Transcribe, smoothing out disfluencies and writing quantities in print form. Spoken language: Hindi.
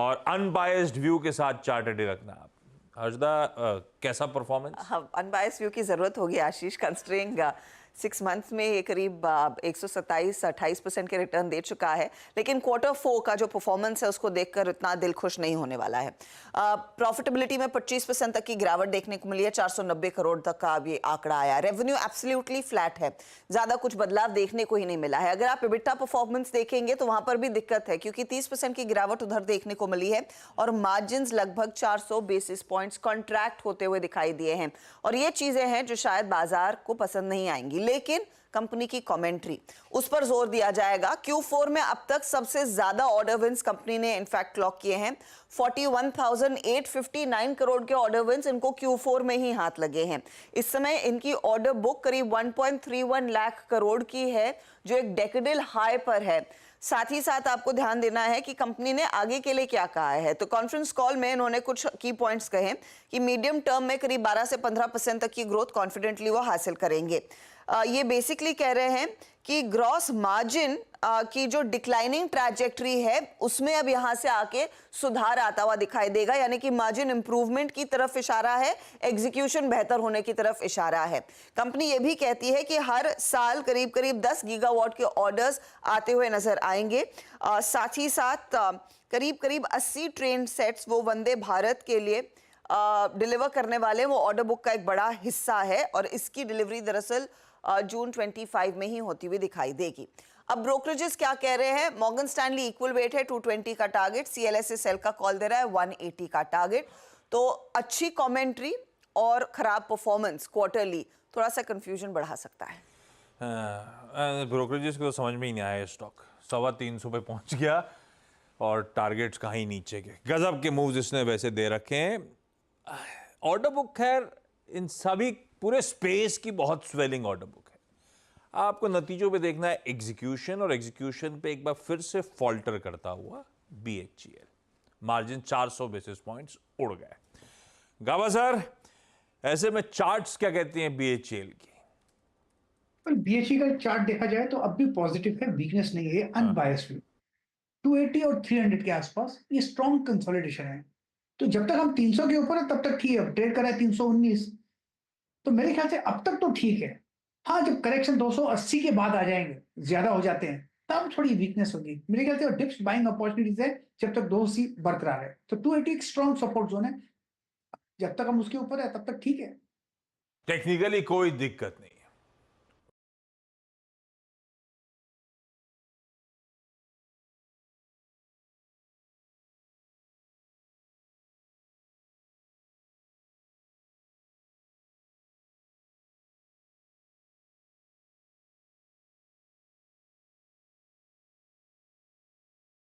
और अनबायस्ड व्यू के साथ चार्ट रेडी रखना आप। हर्षदा, कैसा परफॉर्मेंस? हाँ, अनबायस्ड व्यू की जरूरत होगी आशीष, कंस्ट्रेइंग 6 मंथ्स में ये करीब 127-28% के रिटर्न दे चुका है, लेकिन Q4 का जो परफॉर्मेंस है उसको देखकर इतना दिल खुश नहीं होने वाला है। प्रॉफिटेबिलिटी में 25% तक की गिरावट देखने को मिली है, 490 करोड़ तक का अब ये आंकड़ा आया। रेवेन्यू एब्सोल्युटली फ्लैट है, ज्यादा कुछ बदलाव देखने को ही नहीं मिला है। अगर आप EBITDA परफॉर्मेंस देखेंगे तो वहां पर भी दिक्कत है, क्योंकि 30% की गिरावट उधर देखने को मिली है और मार्जिन लगभग 400 बेसिस पॉइंट्स कॉन्ट्रैक्ट होते हुए दिखाई दिए हैं। और ये चीजें हैं जो शायद बाजार को पसंद नहीं आएंगी, लेकिन कंपनी की कमेंट्री उस पर जोर दिया जाएगा। Q4 में अब तक सबसे ज्यादा ऑर्डर विंस कंपनी ने इनफैक्ट क्लॉक किए हैं। 41,859 करोड़ के ऑर्डर विंस इनको Q4 में ही हाथ लगे हैं। इस समय इनकी ऑर्डर बुक करीब 1.31 लाख करोड़ की है, जो एक डेकेडल हाई पर है। साथ ही साथ आपको ध्यान देना है कि कंपनी ने आगे के लिए क्या कहा है। तो कॉन्फ्रेंस कॉल में इन्होंने कुछ की पॉइंट्स कहे कि मीडियम टर्म में करीब 12 से 15% तक की ग्रोथ कॉन्फिडेंटली वो हासिल करेंगे। ये बेसिकली कह रहे हैं कि ग्रॉस मार्जिन की जो डिक्लाइनिंग ट्रैजेक्टरी है उसमें अब यहां से आके सुधार आता हुआ दिखाई देगा, यानी कि मार्जिन इंप्रूवमेंट की तरफ इशारा है, एग्जीक्यूशन बेहतर होने की तरफ इशारा है। कंपनी ये भी कहती है कि हर साल करीब करीब 10 गीगावाट के ऑर्डर्स आते हुए नजर आएंगे। साथ ही साथ करीब करीब 80 ट्रेन सेट्स वो वंदे भारत के लिए डिलीवर करने वाले वो ऑर्डर बुक का एक बड़ा हिस्सा है, और इसकी डिलीवरी दरअसल जून 25 में ही होती हुई दिखाई देगी। अब ब्रोकरेजेस क्या कह रहे हैं? मॉर्गन स्टैनली इक्वल वेट है, 220 का टारगेट। CLSA सेल का कॉल दे रहा है 180 का टारगेट। तो अच्छी कमेंट्री और खराब परफॉर्मेंस क्वार्टरली थोड़ा सा कंफ्यूजन बढ़ा सकता है। ब्रोकरेजेस को तो समझ में ही नहीं आया, स्टॉक 325 पे पहुंच गया और टारगेट्स कहीं नीचे के। गजब के मूव्स इसने वैसे दे रखे हैं। ऑर्डर बुक खैर इन सभी पूरे स्पेस की बहुत स्वेलिंग ऑर्डर बुक है। आपको नतीजों पे देखना है एग्जीक्यूशन, और एग्जीक्यूशन पे एक बार फिर से फॉल्टर करता हुआ BHEL। मार्जिन 400 बेसिस पॉइंट्स उड़ गए। गाबा सर, ऐसे में चार्ट्स क्या कहती हैं BHEL की? BHE का चार्ट देखा जाए तो अब भी पॉजिटिव है, वीकनेस नहीं है, अनबायस्ड व्यू 280 और 300 के आसपास ये स्ट्रॉन्ग कंसोलिडेशन है। तो जब तक हम 300 के ऊपर है तब तक ठीक है। ट्रेड करा है 319, तो मेरे ख्याल से अब तक तो ठीक है। हाँ, जब करेक्शन 280 के बाद आ जाएंगे, ज्यादा हो जाते हैं, तब थोड़ी वीकनेस होगी। मेरे ख्याल से डिप्स बाइंग अपॉर्चुनिटीज है जब तक 280 बरकरार है। तो 280 एक स्ट्रॉन्ग सपोर्ट जोन है, जब तक हम उसके ऊपर है तब तक ठीक है। टेक्निकली कोई दिक्कत नहीं।